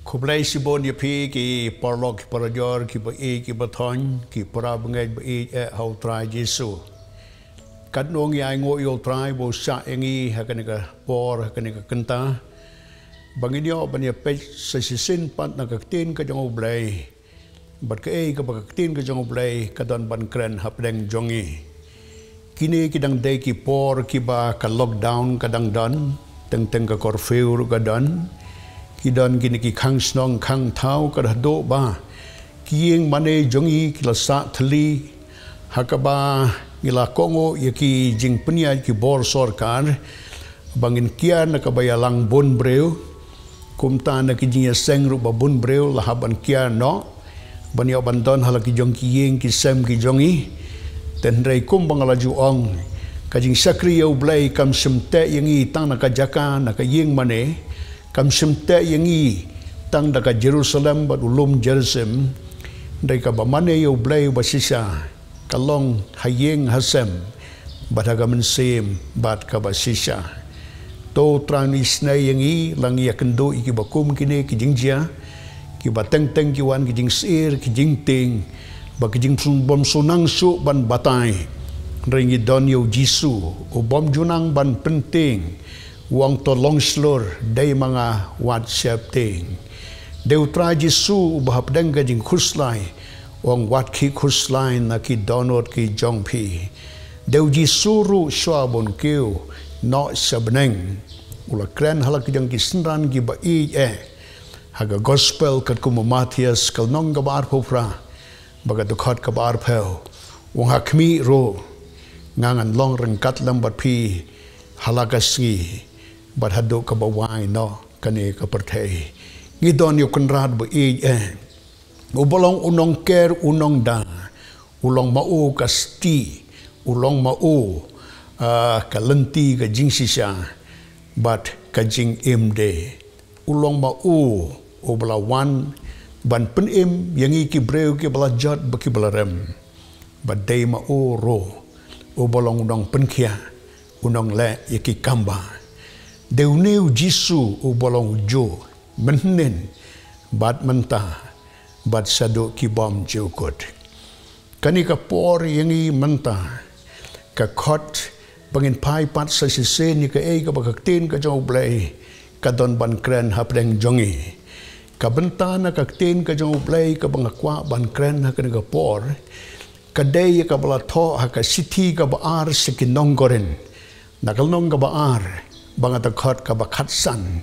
Kublai sibon ya pi ki parlok ki parajor ki ba e ki bathon ki para bangai ba e hau trai Jesu. Kat nong ya ngo yo trai bo sa engi hakanika por hakanika kenta. Banginyo banya pech sa sisin pat na kaktin ka jong oblay. Bat ka e ka ba kaktin ka jong oblay kadon ban kren hapdeng jongi. Kini kidang day ki por ki ba ka lockdown kadang don teng ka curfew ka don. Kidan kini ki khang snong khang thau ka do ba kieng mane jongi kila sa thli hakaba ngila kongo yaki jing penia ki bor sarkar bangin kia na kabaya lang bon breu kumta na ki jing seng ru ba bon breu lahaban kia no banya bandon hala ki jong kieng ki sem ki jongi ten rei kum bangala ju ong ka jing sakri yo blai kam semte yangi tang na ka jaka na ka yeng mane kam semte yangi tang daka Jerusalem bat ulum Jerusalem dai ka bamane yo blai basisa kalong hayeng hasem bat agamen sem bat ka basisa to tranis na yangi lang ya kendo iki bakum kini ki jingjia ki bateng teng ki wan ki jing sir ki jing ting ba ki jing bom sunang su ban batai ringi don yo Jisu o bom junang ban penting wang to long slur day mga WhatsApp ting. Deu tra Jisu bahap dengga jing khuslai wang wat ki khuslai na ki donot ki jongpi. Deu Jisu ru swabon kiu no sabneng. Ula kren halak jang ki senran ki ba haga gospel kat kumu Matias kal nong ka bar phopra baga dukhat ka bar phel. Wang hakmi ro ngangan long rengkat lambat pi halakasgi bat hado ka bawai no kani ka perthei ngidon yo kanrad bo ubolong unong ker unong da ulong mau kasti ulong mau ka lenti ka jingsisa bat ka jing imde ulong mau ubla wan ban penim yangi ki breu ki bala jot ba ki bala rem bat dei mau ro ubolong unong penkia unong le yaki kamba Deu neu Jisu u bolong jo menen bat mentah bat sado ki bom jokot kani ka por yangi mentah ka khot bangin pai pat sa sisen ni ka ka bakaktin ka jong blai ka don ban kren hapdeng jongi ka bentana ka tin ka jong blai ka bangakwa ban kren ha ka por ka dei ka bala tho ha ka siti ka baar sikinong goren nakalnong ka baar bangata khat ka bakhat san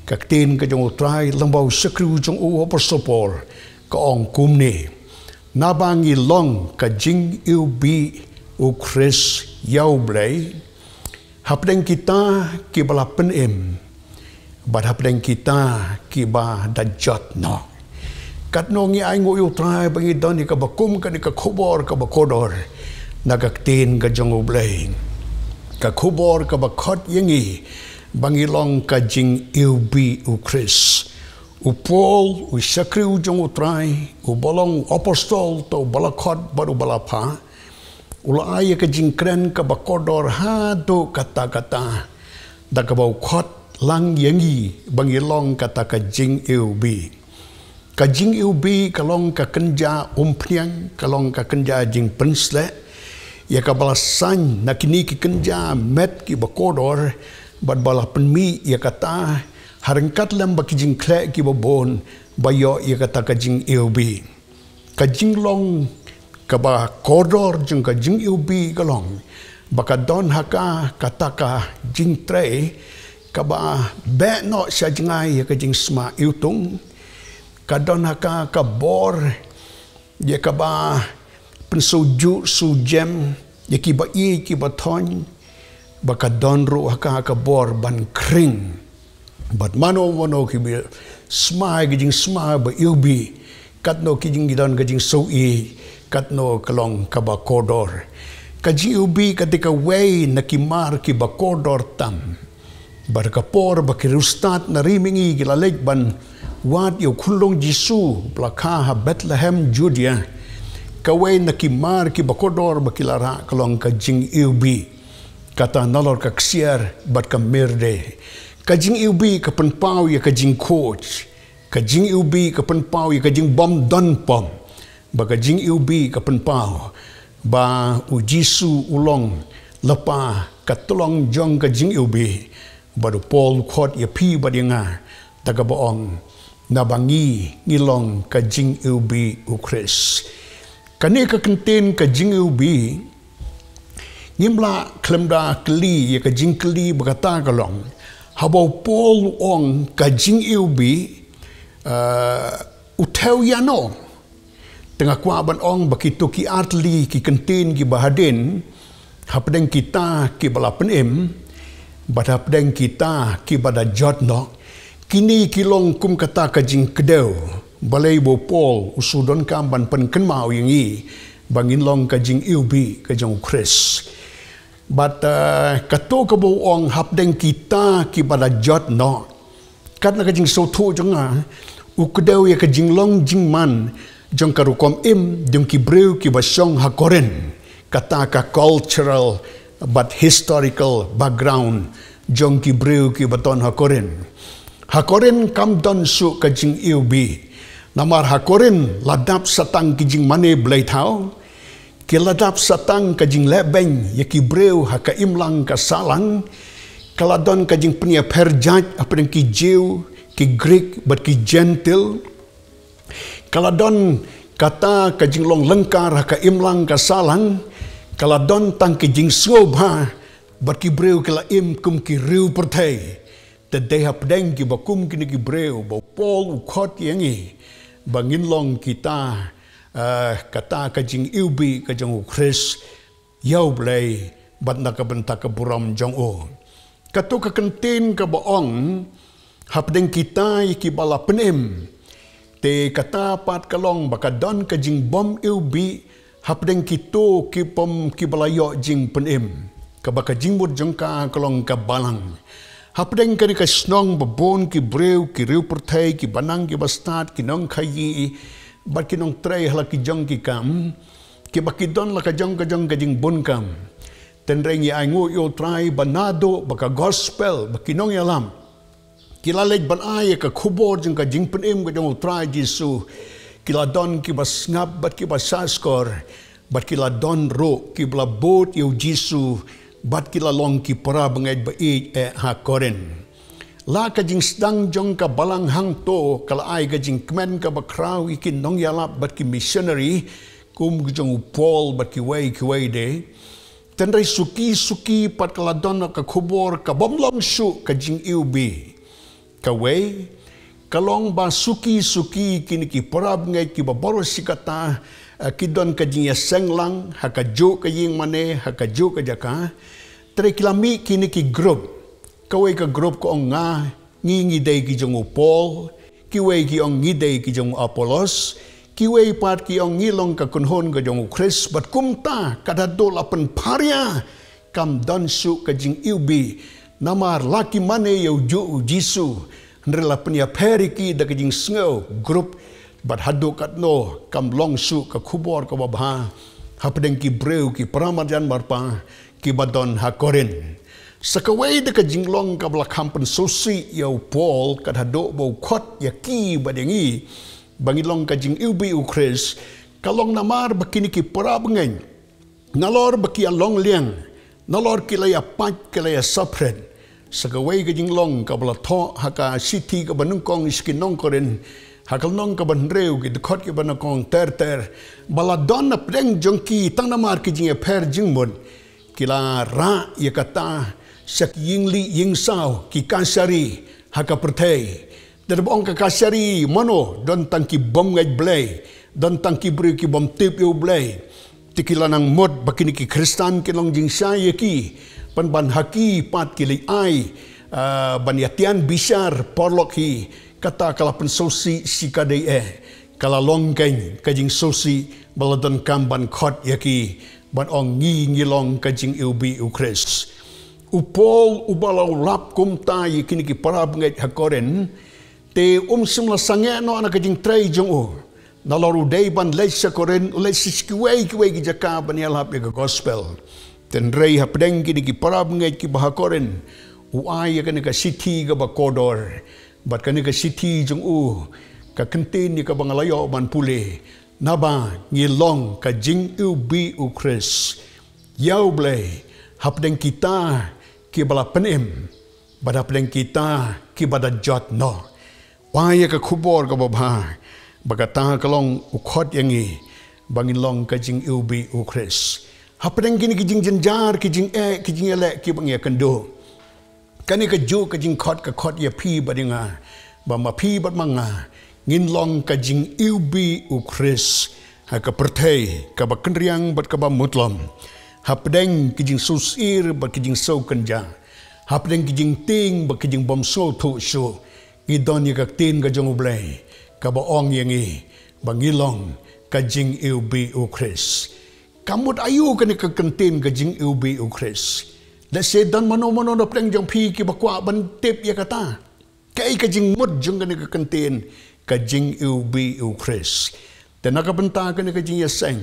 kaktin ka jong trai lambau sakru jong u apostol ka ong kumni nabangi long ka jing u bi u Chris yau blai hapdeng kita ki bala penem bat hapdeng kita ki ba dajat no kat no ngi ai ngo u trai bangi don ka bakum ka ni ka khobor ka bakodor nagaktin ka jong u blai ka khubor ka bakhat yangi bangilong ka jing ilbi u Chris u Paul u sakri u jong utrai u bolong apostol to balakhat baru balapa ula ay ka jing kren ka bakodor ha do kata-kata da ka bau khat lang yangi bangilong kata ka jing ilbi kalong ka kenja umpriang kalong ka kenja jing pensle ya ka balasan na kini ki kenja met ki bakodor bat bala penmi ya kata harengkat lam baki jing kle ki babon bayo ya kata ka jing ilbi ka jing long ka ba kodor jing ka jing ilbi kalong baka don haka kata ka jing tre ka ba be no sya jingai ya ka jing sma iutung ka don haka ka bor ya ka ba pensuju sujem yaki ba ki ba thon baka donro haka bor ban kring bat mano ki sma gijing sma ba ilbi katno kijing gidon gijing so katno kalong ka ba kodor kaji ubi katika way nakimar ki ba kodor tam bar ka por ba ki rustat na rimingi gilaleg ban wat yo kulong Jisu plaka Bethlehem Judea kawai nakimar ki bakodor bakilara kalong ka jing ilbi kata nalor ka ksiar bat ka merde Kajing iubi ka penpau ya kajing coach. Kajing iubi ka penpau ya kajing bom don pom. Ba kajing iubi ka penpau. Ba ujisu ulong lepa katulong jong kajing iubi. Ba du pol khot ya pi ba dia nga. Taga boong nabangi ngilong kajing iubi ukris. Kani ka kenten kajing iubi Nimla klemda keli ya kajing keli berkata kalong habau pol ong kajing iubi utau yano tengah kuaban ong begitu ki atli ki kentin ki bahadin hapdeng kita ki balapen em badapdeng kita ki bada jotno kini kilong kum kata kajing kedeu balai bo pol usudon kamban pen kenmau yang i bangin long kajing iubi kajing ukris. But kato kabo ong hapdeng kita ki pada jot no kat na kajing soto jonga ukdew ya kajing long jing man jong karukom im jong ki breu ki basong hakoren kata ka cultural but historical background jong ki breu ki baton hakoren kam don su kajing iubi namar hakoren ladap satang kijing mane blai thau kiladap satang kajing lebeng ya ki breu haka imlang ka salang kaladon kajing penia perjat apa yang ki jew ki Greek but ki gentle kaladon kata kajing long lengkar haka imlang ka salang kaladon tang kajing sobha but ki breu kala im kum ki riu pertai tadai hapdeng ki bakum kini ki breu ba pol ukot yangi bangin long kita kata kajing iubi kajing ukris yau blai bat na ka benta ka buram jong o kato ka kentin ka baong hapdeng kita ki bala penem te kata pat kalong baka don kajing bom iubi hapdeng kito ki pom ki bala yo jing penem ka baka jingmut jong ka kalong ka balang hapdeng ka ka snong babon ki breu ki riu pertai ki banang ki bastat ki nong khayi bat kinong tray hala ki jong ki kam ki bakidon la ka jong kajing bun kam tenreng ya ngo yo try banado baka gospel bakinong yalam kilalej ban ay ka khubor jong ka jing penem ka jong try jisu kiladon ki basngap bat ki basaskor bat kiladon ro ki bla bot yo jisu bat kilalong ki para bangay ba ha koren la kajing sedang jong ka balang hang to kala ai kajing kmen ka bakraw ikin nong yalap bat ki missionary kum jong Paul bat ki way de tenrai suki pat kala don ka khubor ka bomlong su kajing iubi ka way kalong ba suki kini ki parab ngai ki baboro sikata kidon kajing ya senglang hakajo kajing mane hakajo ka jaka tre kilami kini ki group kawai ka group ko ang nga ngi day ki jong Paul kiway ki ang ngi day ki jong Apollos kiway pat ki ang ngilong ka kunhon ka jong Chris bat kumta kadadol apan parya kam don su ka jing iubi namar laki mane yo ju jisu nrela penya periki da ka jing sngo group bat hadu katno kam long su ka khubor ka babha hapdeng ki breu ki pramarjan marpa ki badon hakorin sakawai de ka jinglong ka bla kampen sosi yau Paul ka hado bo khot yaki badengi bangilong ka jing iubi ukris kalong namar bakini ki parabngen nalor baki along liang nalor kilaya pat kilaya sapred sakawai ka jinglong ka bla tho haka city ka banungkong iskinong koren hakal nong ka banreu ki khot ki banakong ter baladon na preng jongki tang namar ki jing per jingmon kila ra yakata sak yingli yingsau ki kasari haka pertai derbong ka kasari mano don tangki bom ngai blai don tangki bri ki bom tip yo blai tikila nang mod bakini ki kristan ki long jing sai ki pan haki pat ki li ai ban yatian bisar porlok hi kata kala pen sosi sikadai kala longkeng kajing sosi baladon kamban khot yaki ban ong ngilong kajing iubi ukris upol ubalau lap kumta kini ki parab ngai hakoren te simla sange no ana kajing trai jong o naloru dei ban leisa koren leisa kiwei ki jaka ban yalap ya gospel ten rei hapdeng kini ki parab ngai ki bahakoren uai kan ka city ka ba kodor bat kan ka city jung ka kentin ni ka bangalayo man pule naba ngilong ka jing bi ukris yau ble hapdeng kita ki bala penem badapdeng kita ki bada jot no waya ka khubor ka babha bagata kalong ukhot yangi bangin long ka jing bi ukris hapdeng kini ki jing jenjar ki jing ki jing ele ki bangya kendo kani ka ju ka jing khot ya phi badinga ba ma phi bat manga ngin long ka jing bi ukris ha ka perthai ka ba kendriang bat ka ba mutlom hapdeng ki jing susir ba ki jing so kanja hapdeng ki jing ting ba ki jing bom so thu so idon ya ka tin ka jong ublai ka ba ong yangi ba ngilong ka jing bi ukris kamut ayu kani ka kentin ka jing bi ukris da se dan mano na pleng jong phi ki ba kwa ban tip ya kata kai ka jing mut jong kani ka kentin ka jing bi ukris dan nakabenta kani ka jing ya seng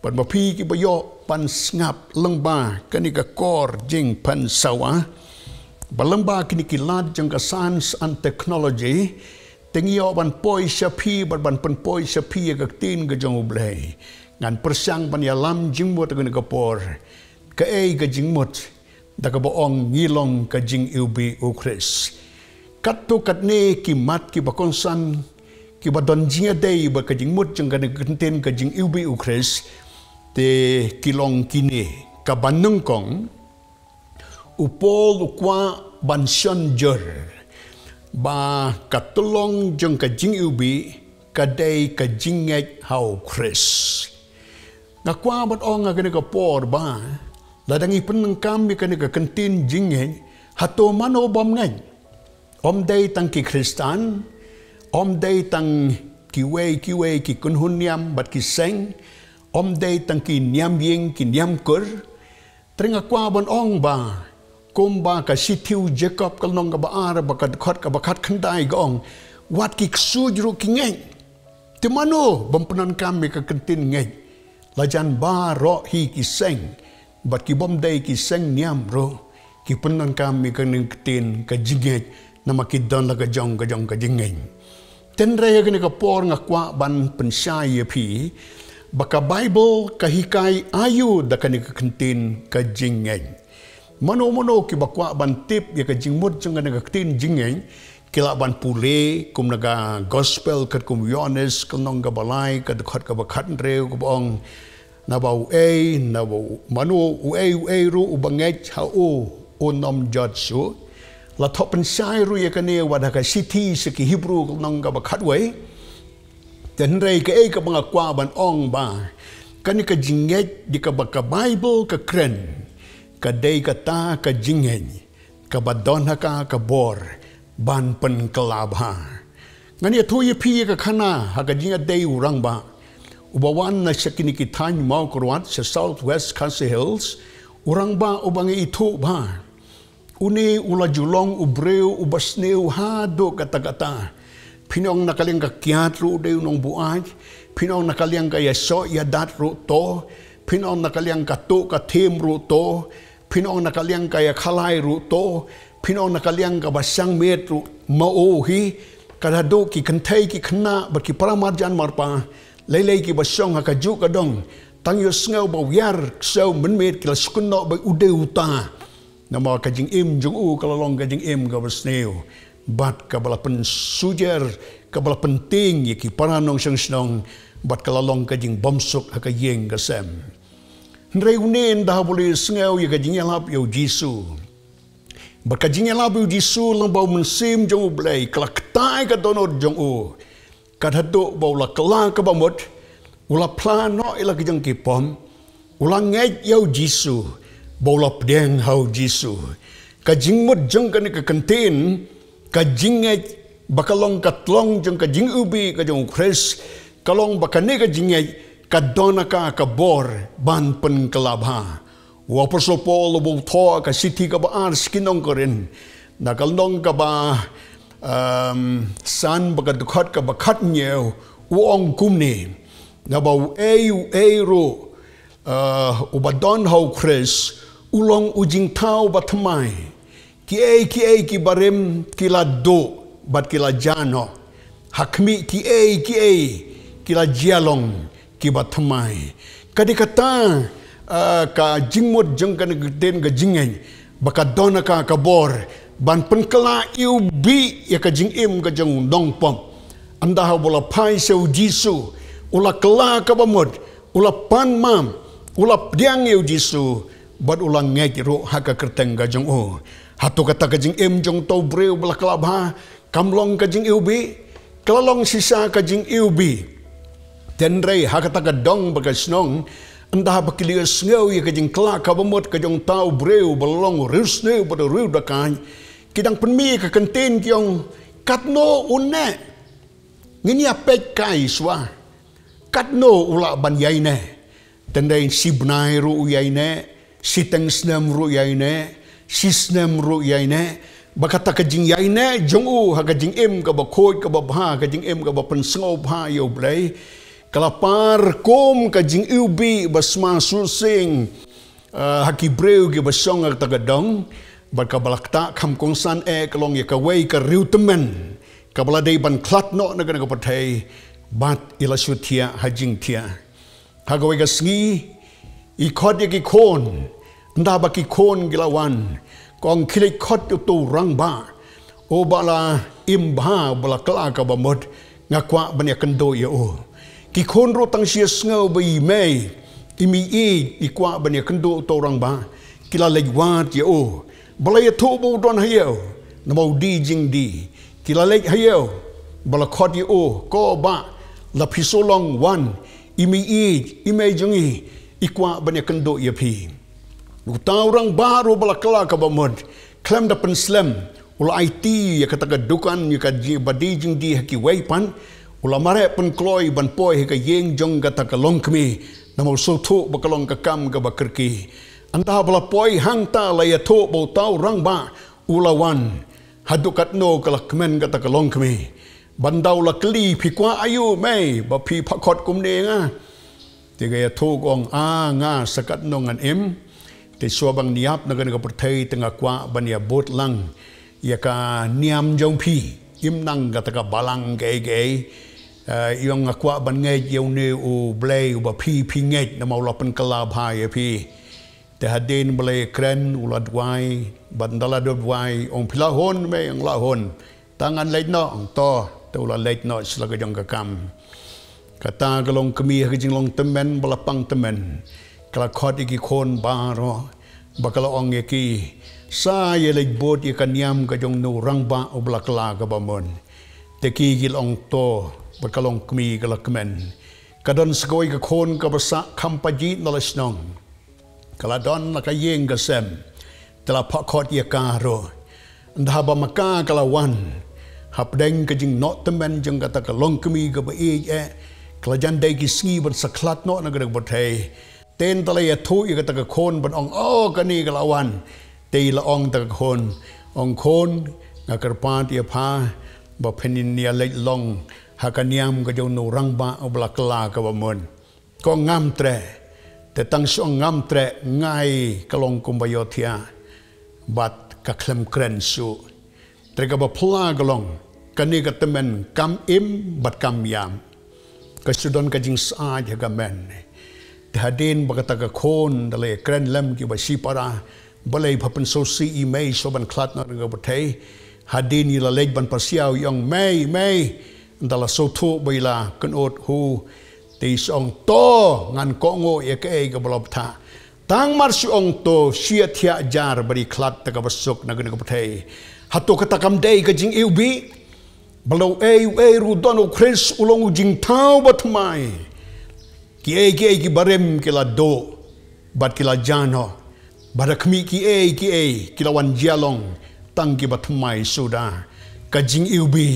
ban ma phi ki ba yo pan ngap lengba kani ka kor jing pan sawa balengba kini ki lad jong ka science and technology tengio ban poi shapi ban poi shapi ka tin ka jong ublai ngan persang ban ya lam jing mot ka ka por ka ka jing mot da ka boong ngilong ka jing bi ukris kat tu kat ne ki mat ki ba konsan ki ba don jing dei ba ka jing mot jong ka ten ka jing bi ukris te kilong kini ka banung kong upol ukwa ban shonjor ba katulong jong ka jing ubi kadai ka jinget hau kris ngakwa bat ong nga ka por ba ladangi peneng kami ka kentin jinget hato mano bom ngai om dei tang ki kristan om dei tang kiwe ki kunhunyam bat ki seng om dei tang ki nyam yeng ki nyam kur tringa kwa ban ong ba kumba ka sitiu Jacob kalnong ka baar bakat khandai gong wat ki sujru ki ngeng timano bampunan kami ka kentin ngeng lajan ba ro hi ki seng bat ki bom dei ki seng niam ro ki punan kami ka kentin ka jinget na makidon la ka jong ka jingeng ten re ka ni ka por nga kwa ban pensai phi baka bible ka hikai ayu da ka ni ka kentin ka jingeng Mano ki bakwa ban tip ya ka jingmut jang ka tin jingeng kila ban pule kum naga gospel kat kum Yohanes kanong ka balai ka dekhat ka bakhat reu ko bong na bau na bau mano ru ubanget ha onom jatsu la thopen sai ru ya ka ne wada ka city se ki Hebrew kanong ka bakhat wei ten rei ka ka banga kwa ban ong ba kani ka jinget di ka baka Bible ka kren kadai kata ka jingeng ka badon ka bor ban pen kelabha ngani thu phi ka khana ha ka jinga dei urang ba ubawan na sakini ki than mau kurwat sa southwest Khasi Hills urang ba ubangi itu ba uni ula julong ubreu ubasneu ha do kata pinong nakaling ka kiat ru deu nong buaj pinong nakaling ka yaso ya dat ru to pinong nakaling ka to ka them ru to pinong nakaliang kaya khalai ru to pinong nakaliang ka basang met ru mao hi kadado ki kanthai ki khna ba ki paramarjan marpa leilei ki basong ha ka ju ka dong tang yo sngo ba yar so men met ki skunno ba ude uta nama ka jing im jung ka long ka jing im ka basneu bat ka bala pen sujer ka bala penting ki paranong sang snong bat ka long ka jing bomsuk ha ka yeng ka sem Reunen dah boleh sengau ya kajinya lap yo Jisu. Berkajinya lap yo Jisu lang bau mensim jong blai kelak tai ka donor jong u. Kadhaduk bau la kelang ka bamut ula plan no ila kijang kipom ula ngai yo Jisu bau la pedeng hau Jisu. Kajing mut jong kan ka kentin kajingai bakalong katlong jong kajing ubi ka jong Chris kalong bakane kajingai kadona ka kabor ban pen kelabha wa Apostle Paul bo tho ka city ka ba ar skinong korin nakalnong ka ba san bagat khat ka ba khat nyeu uong kumni na ba ro ubadon how Chris ulong ujing tau ba thamai ki barem kila do bat kila jano hakmi kila jialong ki batmai kadi kata ka jingmut jeng kan geden ga jingen baka dona ka kabor ban penkela iubi ya ka jingim ka jeng dong pom anda ha bola pai seu jisu ula kela ka bamut ula pan mam ula diang eu jisu bat ulang ngej ro haka kerteng ga jeng o hatu kata ka jingim jong to breu bala kelabha kamlong ka jing iubi kelalong sisa ka jing iubi tenrei hakata ka dong baka snong entah bakiliu sngo ya ka jing kla ka bamut ka jong tau breu balong rusne pada ru dakai kidang penmi ka kenten kyong katno une ngini apek kai swa katno ula ban yaine tendai sibnai ru yaine siteng snam ru yaine sisnem ru yaine bakata ka jing yaine jong u ha ka jing em ka ba khoi ka ba bha ka jing em ka ba pen sngo bha yo blai kalapar kom ka jing ubi basma susing haki breu ge basong ak tagadong bat ka balakta kham kongsan kalong ya ka wei ka riutemen ka baladei ban klat no na ka pathai bat ila sutia hajing tia ha ga wei ka sngi I khot ya ki khon nda ba ki khon gilawan kong khilai khot tu rang ba o bala im bha bala kla ka ba mod ngakwa ban ya kendo ya o ki khon ro tang sia sngo bi mai imi I kwa ban ya kendo to rang ba kila lejwat ya o bala ya to bo don hayo na mo di jing di kila lej hayo bala khot ya o ko ba la pisolong wan imi imei jungi ikwa ban ya kendo ya pi utau rang baru bala kala ka ba mod klem da pen slam ula IT ya kata ka dukan ya ka badi jing di haki waipan ula mare pen kloi ban poi ka yeng jong kata ka longkmi namo so thu ba kalong ka kam ka bakerki anta bala poi hangta la ya tho bo tau rang ba ula wan hadukat no kala kmen kata ka longkmi bandau la kli phi kwa ayu mai ba phi phakot kum ne nga tiga ya tho gong nga sakat no ngan em te suabang niap na ka perthai tengah kwa ban ya bot lang ya ka niam jong phi im nang kata ka balang ge yung akwa ban ngai yeu ne u blay u ba phi ngai na mau lapan kala bhai phi te hadin blay kren ulad wai bandala dot wai ong phila hon me ang la hon tangan leit no ong to te ula leit no slaga jong ka kam kata galong kemi ha jing long temen balapang temen kala khot iki khon ba ro bakala ong ki sa ye leit bot ye kaniam ka jong no rang ba u blakla ka ba mon te ki gil ong to bakalong kemi galakmen kadon skoi ka khon ka basa khampaji nalasnong kala don la ka yeng ka sem tela phakot ye ka ro ndaba maka kala wan hapdeng ka jing not temen jong kata ka long kemi ka ba kala jandai ki sngi ban saklat no na ga ba thai ten tala ya thu ye kata ka khon ban ong ka ni kala wan te la ong ta khon ong khon nga karpat ye pha ba phenin ya leit long hakaniam ka jong no rang ba obla kala ka ba mon ko ngam tre te tang song ngam tre ngai kalong kumbayo thia bat ka klem kren su tre ka ba phla galong kani ka temen kam im bat kam yam ka sudon ka jing sa ja ga men te hadin ba ka khon dale kren lem ki ba si para balai phapen so si I mai so ban klat na ga ba thai hadin ila lej ban pasiao yong mai dala so thu baila kan ot hu te song to ngan ko ngo ye ke ga blob tha tang mar su ong to sia thia jar bari klat ta ka basuk na ga thai hato ka takam dei ka jing ubi balo ru dono chris ulong jing thau batmai ki barem ki la do bat ki la jano barakmi ki ki la wan jialong tang ki batmai suda ka jing ubi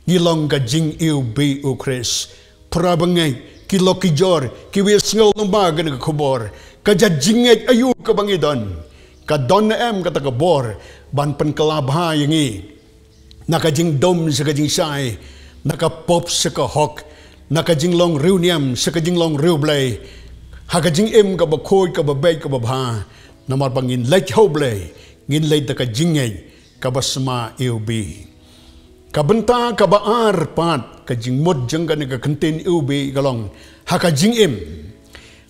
ngilong ka jing ubi u chris prabangai ki lokijor ki wi sngal no ba ga ka khobor ka jingej ayu ka bangidon ka don em ka ta ka bor ban pen kalabha yangi naka jing dom sa ka jing sai naka pop sa ka hok naka jing long reuniam sa ka jing long reublay ha ka jing em ka ba khoi ka ba be ka ba bha namar bangin lech hoblay ngin lei ta ka jingej kabasma eubi. Kabenta kabaar pat kajing mod jenggan ka kenten eubi galong hakajing im.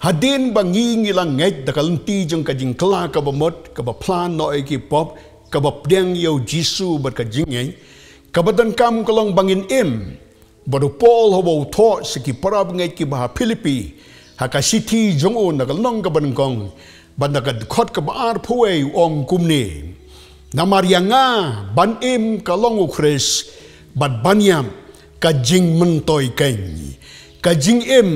Hadin bangi ngilang ngait dakalenti jeng kajing kela kabamot kabaplan no eki pop kabapdeng yau jisu bat kajing ngai. Kabatan kam kalong bangin im. Baru Paul hawa uto seki parab ngait ki baha Filipi. Hakasiti jong o nakalong kabanengkong. Bandagad kot kabaar puwe ong kumni. Namaryanga ban im kalong ukres bat banyam kajing mentoy keng. Kajing im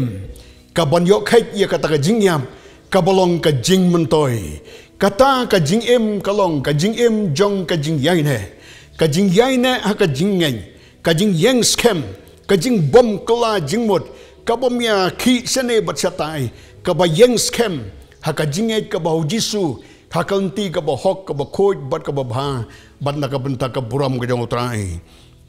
kabanyok kait ia kata kajing yam kabalong kajing mentoy. Kata kajing im kalong kajing im jong kajing yaine. Kajing yaine ha kajing ngai. Kajing yang skem kajing bom kala jingmut kabomya ki sene bat satai kabayeng skem ha kajing ai kabau jisu hakanti kabahok kabakoj bat kababha bat nakabenta kaburam kajong utrai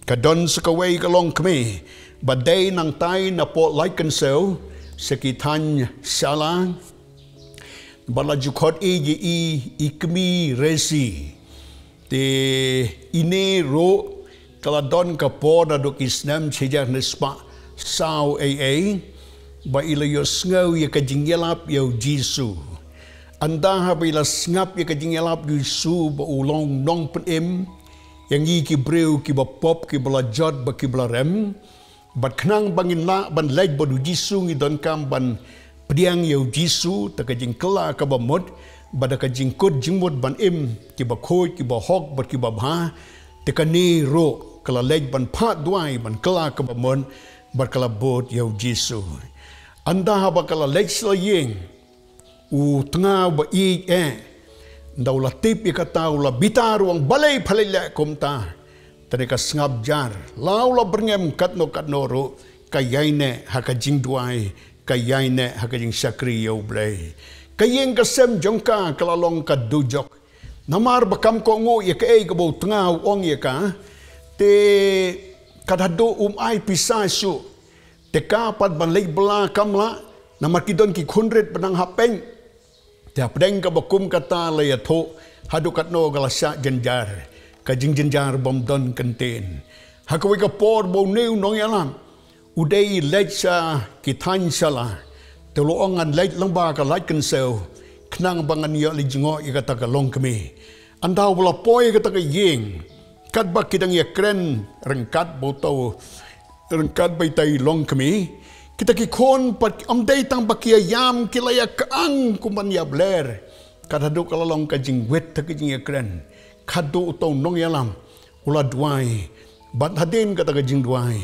kadon sakaway kalong kami baday nang tay na po laikan seo sekitan sala balajukot ikmi resi te ine ro kaladon kapo na dok isnam sejak nespa sao ba ilayos ngaw ya kajingyalap yaw jisu anda habila ngap ya kajingyalap jisu ba ulong nong penim yang i kibreu ki ba pop ki balajot ba ki blarem bat knang bangin la ban lej ba du jisu ngi don kam ban priang yaw jisu ta kajing kela ka ba mod ba da kajing kod jingmod ban im ki ba khoj ki ba hok ba ki ba bha te kani ro kala lej ban pat duai ban kela ka ba mon bat kala bot yaw jisu anda ha ba kala lej sla yeng u tanga ba i daw la tip ikata la bitar wang balay phalila komta tadika ngab jar law la berngem katno ro kayaine hakajing duai kayaine hakajing sakri yaw blay kayeng kasem jongka kalalong ka dujok namar bakam ko ngo ya ka ka bo tanga ong ya ka te kadado ai pisai su te kapat ban lay bela kamla namar kidon ki khunret benang hapeng te apdeng ka bakum kata lay atho hadukat no galasa jenjar kajing jenjar bom don kenten hakawi ka por bo new nong yalam udai lej sa kitan sala te loongan lej lamba ka laj kensel knang bangan ya lijingo ikata ka long kami andau bula poy kata ka yeng kat ba kidang ya kren rengkat boto rengkat bai tai long kami kita kikon pat amday tang bakia yam kilaya kaang kuman ya bler kadado kalalong kajing wet ta kajing ya kren kado utong nong yalam ula duai bat hadin kata kajing duai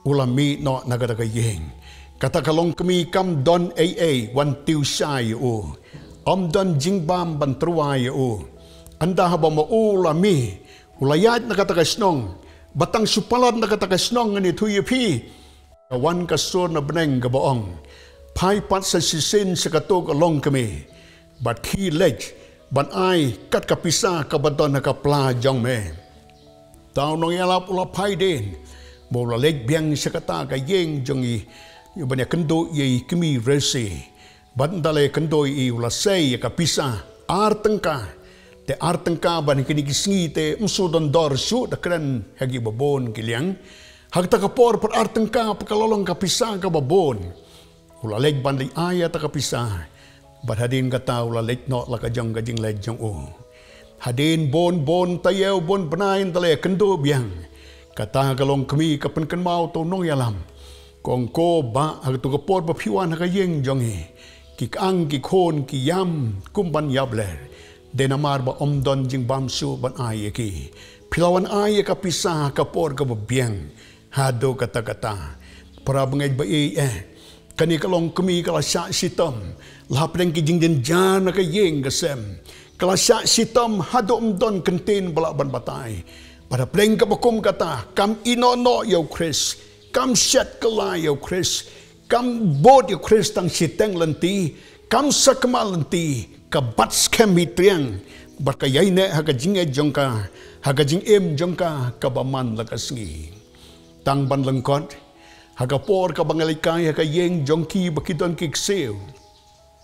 ula mi no na kata kayeng kata kalong kami kam don wan tiu sai o om don jingbam ban truai o anda haba mo ula mi ulayat na kata kasnong batang supalat na kata kasnong ni tuyepi wan kasur na beneng gabaong pai pat sa sisin sa katog along kami bat ki lej ban ai kat kapisa kabadon na kapla jong me tao nong yalap ula pai din mo la lej biang sa kata kayeng jong i banya kendo ye kimi resi bat dale kendo i ula sei kapisa artengka te artengka ban kini kisngi te usudon dor su da kren hagi babon kiliang hagta kapor per artengka pakalolong kapisa ka babon ulalej ban lej aya ta kapisa bat hadin kata ulalej no la kajong kajing lej jong o hadin bon tayew bon benain tale kendo biang kata kalong kami kapen kan mau to nong yalam kong ko ba hagtu kapor pa piwan hakayeng jong e kikang kikon kiyam kumban yabler denamar ba omdon jing bamsu ban aya ki pilawan aya kapisa kapor ka biang hado kata-kata para bangay ba kani kalong kami kalasya sitam lahapdeng kijing jenjan na kayeng kasem kalasya sitam hado umdon kenten balaban batay para pleng kabakum kata kam inono yaw Chris kam syat kala yaw Chris kam bod yaw Chris tang siteng lanti kam sakmal lanti kabats kemitriang bakayay ne hakajing jongka hakajing jongka kabaman lakasngi tang ban lengkot hagapor ka bangalikay hakayeng jongki bakidon kikseo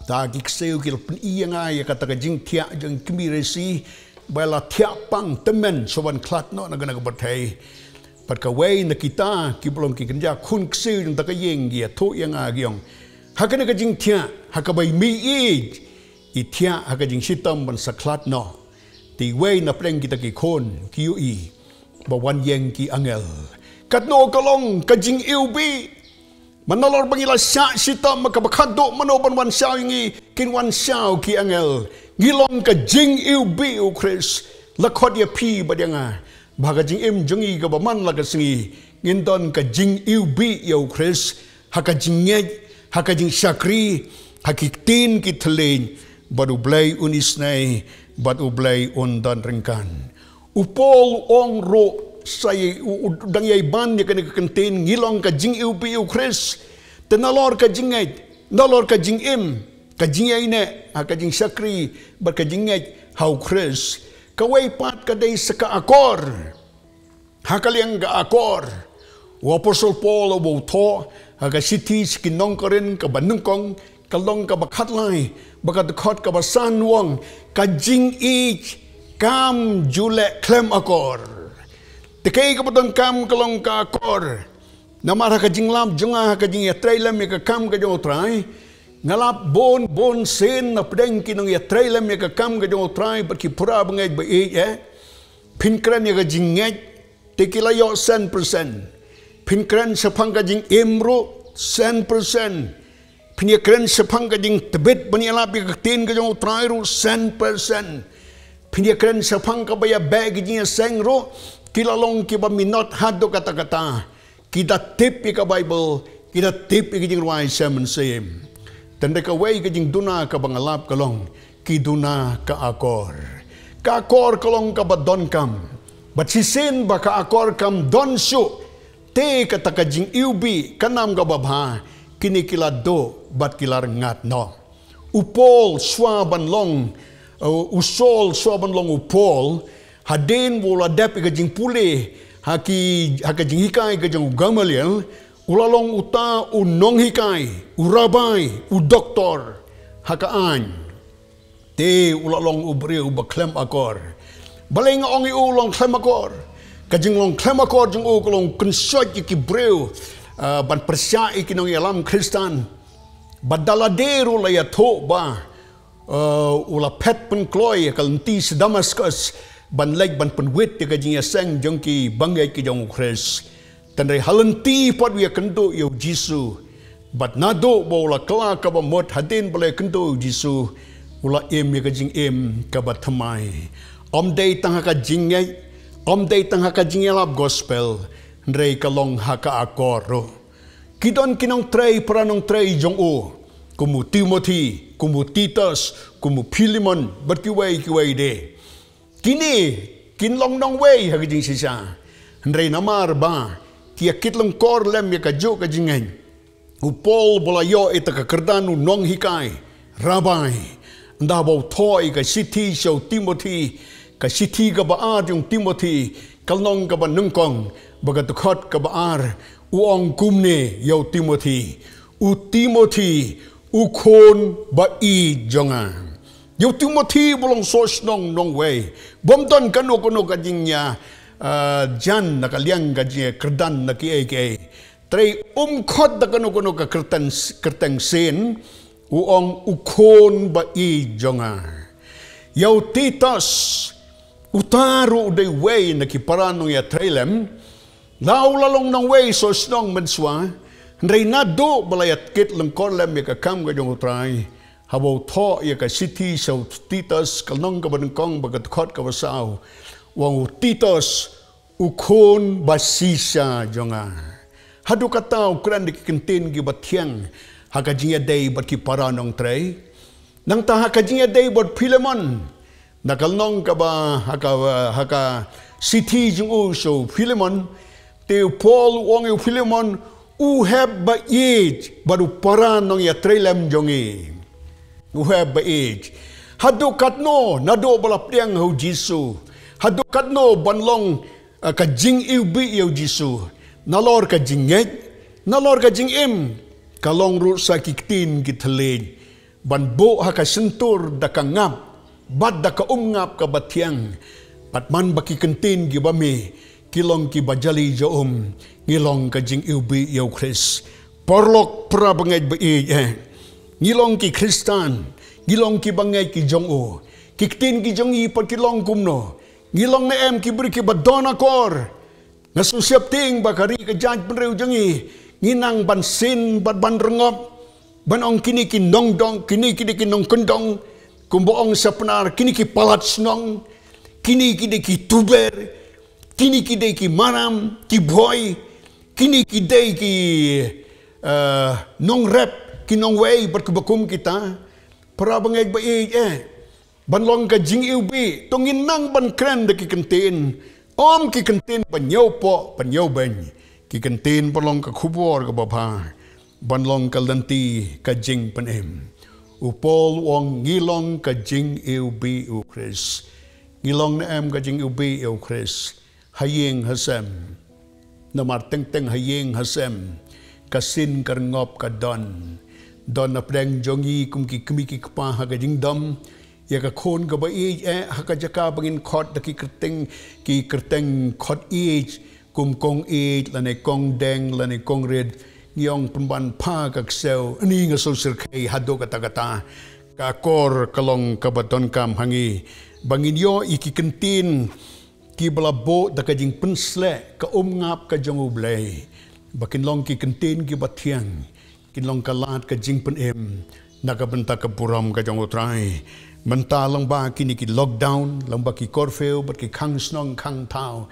ta kikseo kil pen iya nga ya kata kajing tia jong kimiresi bala tiapang temen soban klat no na gana batai pat ka wei na kita ki belum ki kenja kun ksi ng ta ka yeng gi to yang a gyong hakana ka jing tia hakabai mi i tia haka jing sitam ban saklat no ti wei na pleng kita ki kon ki yu i ba wan yeng ki angel kat no kalong ka jing iubi manolor bangila sya sitam makabakado manoban wan syao ingi kin wan syao ki angel ngilong ka jing iubi u Chris lakot ya pi badanga baga jing im jungi ka baman la ka singi ngindon ka jing iubi ya u Chris haka jing ngej haka jing syakri hakitin ki tlein badu blay unisnay badu blay undan ringkan upol ong ro say udang yay ban ni ka nagkakantin ngilong ka jing iubi u Chris tenalor ka jingay nalor ka jing im ka jingay ne ha ka jing sakri bar ka jingay how Chris kaway pat ka day sa kaakor ha kaliang kaakor o Apostle Paul o to ha ka city skinong ka rin ka banungkong kalong ka bakatlay baka dukot ka basan wong ka jing ich kam jule klem akor tekay ka batang kam kalong ka akor namara ka jing lam junga ka jing yatray lam ka kam ka jong utray ngalap bon sen na pedeng kinong yatray lam ka kam ka jong utray berki pura bangay ba pinkran ya ka jing ngej tekilayo 100% pinkran sapang ka jing imro 100% pinyakran sapang ka jing tebet banyalap ka tin ka jong utray ro 100% pinyakran sapang ka baya bag jing sengro kilalong kiba minot hado kata-kata kita tip ika Bible kita tip ika jing ruay semen same tanda ka way ka jing duna ka bangalap kalong ki duna ka akor kalong ka ba don kam but sisin ba ka akor kam don su te kata ka jing iubi kanam ka babha kini kila do bat kilar ngat no upol swaban long usol swaban long upol hadin wala dap ika jing pule haka jing hikai ka jang Gamaliel ulalong uta unong hikai urabai u doktor haka an te ulalong ubre u baklem akor balay nga ongi ulong klem akor ka jing long klem akor jang u kulong konsot iki breu ban persya iki nong alam Kristan badaladero la yato ba ula pet pen kloy kalenti sa Damascus ban leg ban penwit ka jing yaseng jong ki bangay ki jong Chris tanay halanti pat wi kendo yo Jisu bat nado bola kla ka ba mot hadin bale kendo Jisu ula em ka jing em ka ba thamai om day tang ka jing ngay om day tang ka jing lab gospel ndrei ka long ha ka akoro kidon kinong tray pranong tray jong o kumu Timothy kumu Titus kumu Philemon berkiway kiway de kini kinlong nong way ha jing sisa ndrei namar ba kia kitlong kor lem ya ka jo ka jingeng upol bolayo ita ka kerdanu nong hikai rabai nda bo toy ka city show Timothy ka city ka baar yung Timothy kalnong ka ba nungkong baga tukot ka baar uong kumne yo Timothy u Timothy u kon ba i jonga yo Timothy bolong sos nong way bomton kano ka jing niya jan nakaliang ka jing kerdan na ki tray khot da kano ka kertang sen uong ukon ba i jonga yo Titus utaro day way na kiparanong ya trailem laulalong ng way sos nong menswa ndray nado balayat kit lang korlem ya kakam ka jong utray habaw to ya ka city sa Titus kalnong ka banengkong bagat khot ka basaw wang Titus ukon basisa jonga hadu kata ukuran dikintin gi batyang hakajinya day bat ki paranong tray nang ta hakajinya day bat Philemon nakalnong ka ba haka city jung uso Philemon te Paul wang yu Philemon uheb ba ij baru paranong ya trailem jongi uheb ba ij hadu katno nado balapdiang ho Jisu hadu katno banlong ka jing iubi yo Jisu nalor ka jingej nalor ka jing im kalong ru sa kiktin githalin banbo ha ka sentur da kangap bad da ka umngap ka batiang pat man baki kentin gi bami kilong ki bajali joom ngilong ka jing ubi yo Chris porlok pra bangay ba ngilong ki Kristan ngilong ki bangay ki jong o kiktin ki jong i pat kilong kumno ngilong na em ki bri ki badona kor ngasusyap ting bakari ka judge penrew jong i nginang bansin bat ban rengop banong kini ki nong dong kini ki nong kendong kumboong sa penar kini ki palat snong kini ki tuber kini ki maram ki boy kini ki nong rep ki nong way bat kubakum kita para bangay ba banlong ka jing iubi tongin nang ban kren de ki kentin om ki kentin panyaw po panyaw ben ki kentin banlong ka kubor ka baba banlong ka lanti ka jing panem upol wong ngilong ka jing iubi u Chris ngilong na em ka jing iubi u Chris hayeng hasem namar teng hayeng hasem kasin karngop ka don na preng jongi kum ki kmi ki kpa ha ka jing dam ya ka khon ka ba ha ka jaka bangin khot da ki kerteng khot kum kong lane kong deng lane kong red ngiyong pemban pa ka ksel ani nga social kay hado kata ka kor kalong kabaton kam hangi bangin yo ikikentin ki balabo da ka jing pensle ka ngap ka jong ublay bakin long ki kentin ki batiang kinlong kalat ka jing penem nakabenta ka puram ka jong utray menta lang ba kini ki lockdown lang ba ki curfew bat ki khang snong khang tao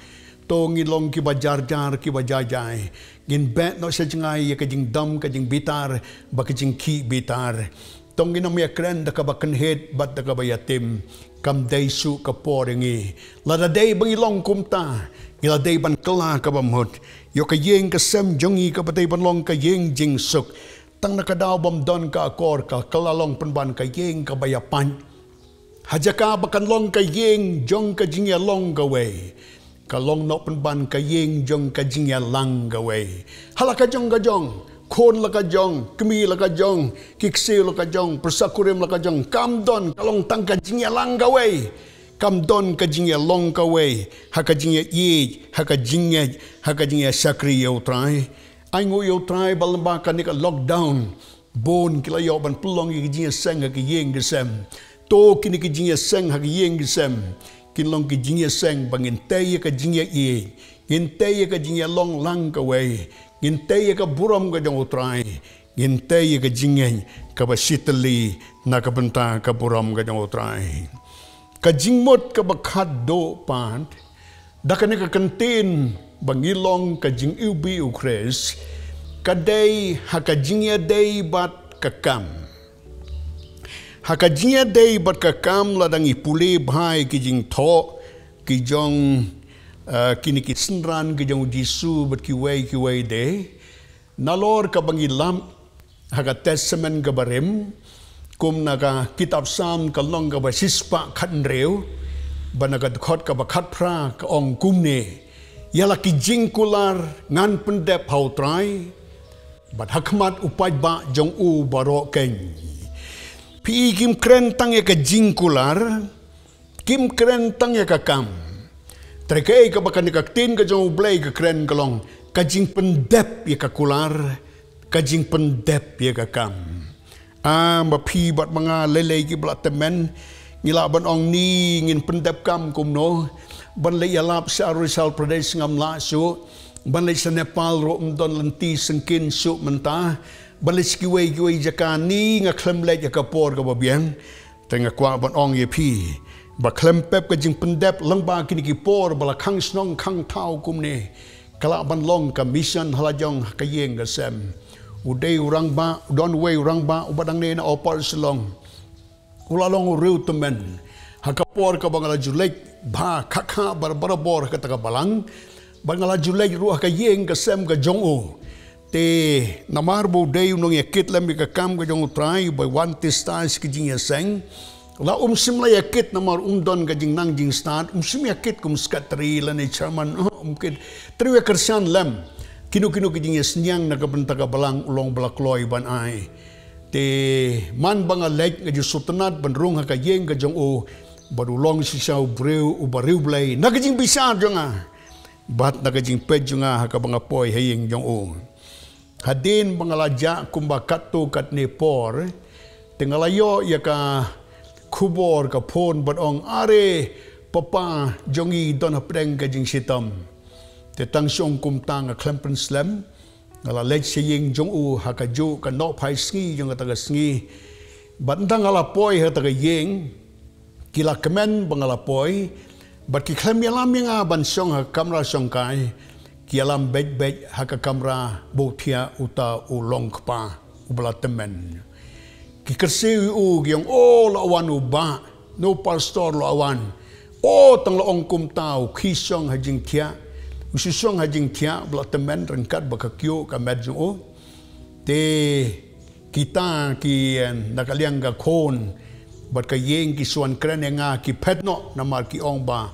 to ngilong ki bajar ki bajajay gin bet no sa jingay ka jing dam ka jing bitar ba ka jing ki bitar tong ginam ya kren da ka ba kanhet bat da ka ba yatim kam day su ka poringi lada day bangilong kumta ila day ban kala ka ba mot yo ka yeng ka sem jongi ka patay banlong ka yeng jing suk tang nakadaw bam don ka akor ka kalalong panban ka yeng ka bayapan hajaka bakanlong ka yeng jong ka jingya long gaway kalong no panban ka yeng jong ka jingya lang gaway halaka jong ka jong khon la ka jong kmi la ka jong kiksi la ka jong persakurim la ka jong kamdon kalong tang ka jingya lang gaway kamdon ka jingya long gaway haka jingya haka jingya sakri yo try ai ngô yêu trai balamba kanika lockdown bon kila yo ban pulong ki jinga seng ha ki yeng de sem to kini ki jinga seng ha ki yeng de sem kinlong ki jinga seng bangin tay ka jinga ngin tay ka jinga long lang ka way ngin tay ka buram ka jong utrai ngin tay ka jinga ka basitali na ka benta ka buram ka jong utrai ka jingmot ka bakhat do pant da kanika kantin bangilong ka jing ubi ukres kadai hakajingya day bat kakam hakajingya day bat kakam ladang ipuli bhai ki jing tho ki jong kini ki senran ki jong jisu bat ki way de nalor ka bangilam haka testament ka barem kum naga kitab sam ka long ka basispa khan reu banaga khot ka bakhat pra ka ong kumne yala ki jingkular ngan pendep hautrai bat hakmat upai ba jong u baro ken pi kim kren tang ya ka jingkular kim kren tang ya ka kam treke ka bakan ka tin ka jong blay ka kren kalong ka jing pendep ya ka kular ka jing pendep ya ka kam ma pi bat mga lele ki blatemen ngila ban ong ni ngin pendep kam kumno ban le yalap sa Arunachal Pradesh ngam la su ban le sa Nepal ro don lanti sengkin su menta ban le skiway jakani nga klem le ka por ka babian tenga kwa ban ong ye pi ba klem pep ka jing pendep lang ba kini ki por bala khang snong khang tau kumne kala ban long ka mission halajong ka yeng ka sem udai urang ba don way urang ba ubadang ne na opal silong ulalong riu temen hakapor ka bangala julek ba kakha barabor ka taka balang bangala julek ruah ka yeng ka sem ka jong o te namar bo day nong yakit lam ka kam ka jong try by one testas ki jing seng la sim la yakit namar don ka jing nang jing start sim yakit kum skatri la ne chairman kit triwe kersan lam kinu ki jing senyang na ka benta ka balang ulong balakloy ban ai te man banga lek ka ju sutanat ban rung ha ka yeng ka jong o baru long sisau breu ubariu blai nagajing bisa jonga bat nagajing pet jonga haka bangapoi haying jong o hadin bangalaja kumbakat tu kat nepor tengalayo ya ka kubor ka pon bat ong are papa jongi don apreng kajing sitam te tang siong kum tang a klempen slam ngala lech siying jong u haka ju ka no phai sngi jong ta ga sngi bandang ala poi ha ta ga yeng kila kemen bangala poi bat ki klem yalam yang ban siong ha kamera siong kai kialam bej haka kamera botia uta ulong kpa ubala temen ki kersi u gyong o lawan u ba no pastor lawan o tang la ong kum tau ki siong ha jing tia ususong ha jing tia bla temen rengkat bakakyo ka med jong o te kita ki nakaliang ga kon bat ka yeng ki suan kren nga ki petno namar ki ong ba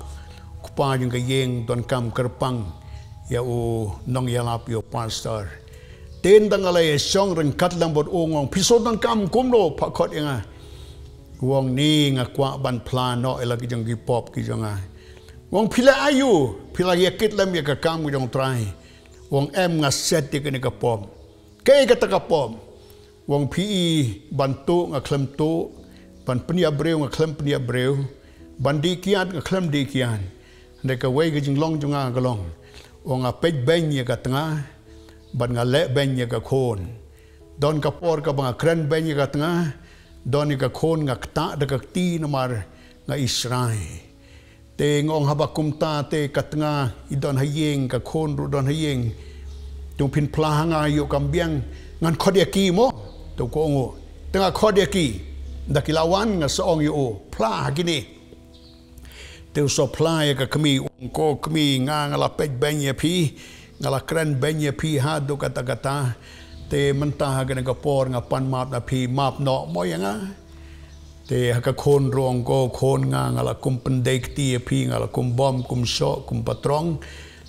kupa jing ka yeng don kam kerpang ya u nong yalap yo pastor ten dangalay song rengkat lang bot ongong pisod ng kam kumlo pakot nga wong ni nga kwa ban plano elagi jang ki pop ki janga wong pila ayu pila yakit lam ya ka kam jong try wong em nga set ti ka pop kay ka ta pop wong pi bantu nga klem tu ban penia breu nga klem penia breu ban dikian nga klem dikian ndeka way ka jing long jonga ka long wong a pej ben ya ka tanga ban nga le ben ya ka kon don ka por ka bang kren ben ya ka tanga don ka kon nga kta da ka ti namar nga Israel te ngong habakum ta te ka tanga idon hayeng ka kon ru don hayeng tung pin pla nga yo kambiang ngan khodia ki mo to ko ngo tanga khodia ki dakilawan nga soong yo pla gini te so pla ya ka kami ko kami nga ngala pej ben ya pi ngala kren ben ya pi ha do kata kata te mentah ga nga por nga pan map na pi map no mo ya nga te ha ka kon rong ko kon nga ngala kum pendek ti ya pi ngala kum bom kum so kum patrong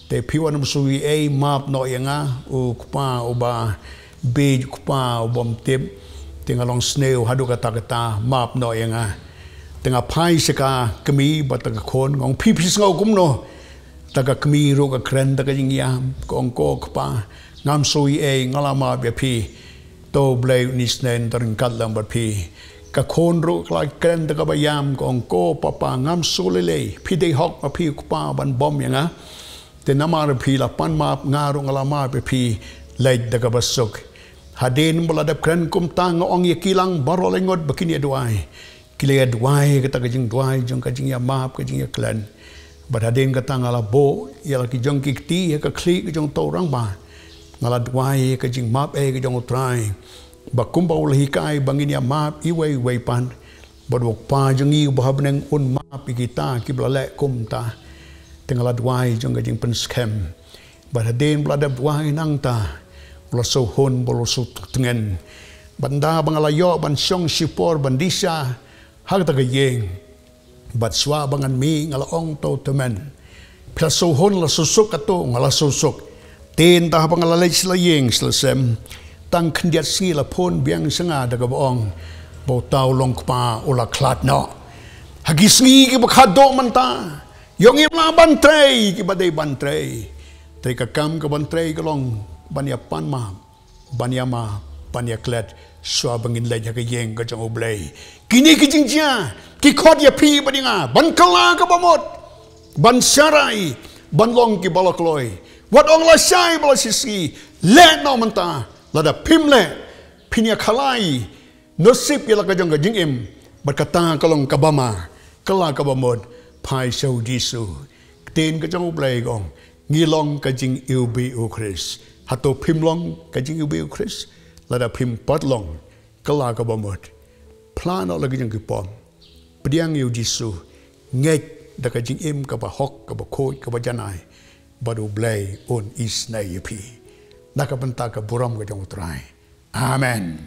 te pi wan sui e map no ya nga u kupa u ba be kupa u bom tip te ngalong snail ha do kata kata map no ya nga tengah pai seka kami bataka kon ngong pipis ngau kumno taka kami ro ka kren taka jing yam kong ko kpa ngam soi e ngalama be pi to blai nisnen tarin katlam bat pi ka kon ro kla kren taka bayam kong ko papa ngam solele pi de hok ma pi kpa ban bom yanga te namar pi la pan map ngaro ngalama be pi lej taka basuk hadin muladap kren kum tang ong yekilang barolengot bakini aduai kile duai kata kajing duai jong kajing ya map kajing ya klan badadin kata ngala bo ya laki jong kikti ya ka kli kajong torang ba ngala duai kajing map kajong try bakumba ulahi kai bangin ya map iwai wai pan badwok pa jong i bahabneng un map kita kiblale kumta tengala duai jong kajing pen scam badadin bladab duai nang ta ulah so hon bolo so tengen banda bangalayo ban syong sipor bandisa hag ta gayeng bat swa bangan mi ngala ong to temen plaso hon la susuk ato ngala susuk ten ta bangala lech la yeng slasem tang khndiat si la phon biang sanga daga bong bo taw long pa ula klat no hagisngi ki bakhado manta yong im la ban trei ki badai ban trei te ka kam ka ban trei ka long banya pan ma banya ma banya klet swa bangin lej ha yeng ka jang oblei kini ki jingjia ki khot ya pi badinga ban kala ka bamot ban sarai ban long ki balakloi wat ong la sai bala sisi le no manta la da pimle pinya khalai nosip ya la ka jang ka jingim bat kata kalong kabama kala ka bamot pai so disu ten ka jang oblei gong ngilong ka jing ubi u Chris hato pimlong ka jing ubi u Chris lada pim patlong kala ka bamot plano lagi jang kipom pediang yu jisu ngek da ka jing im ka ba hok ka ba khoi ka ba janai badu blai on is na yipi naka banta ka buram ka jang utrai amen.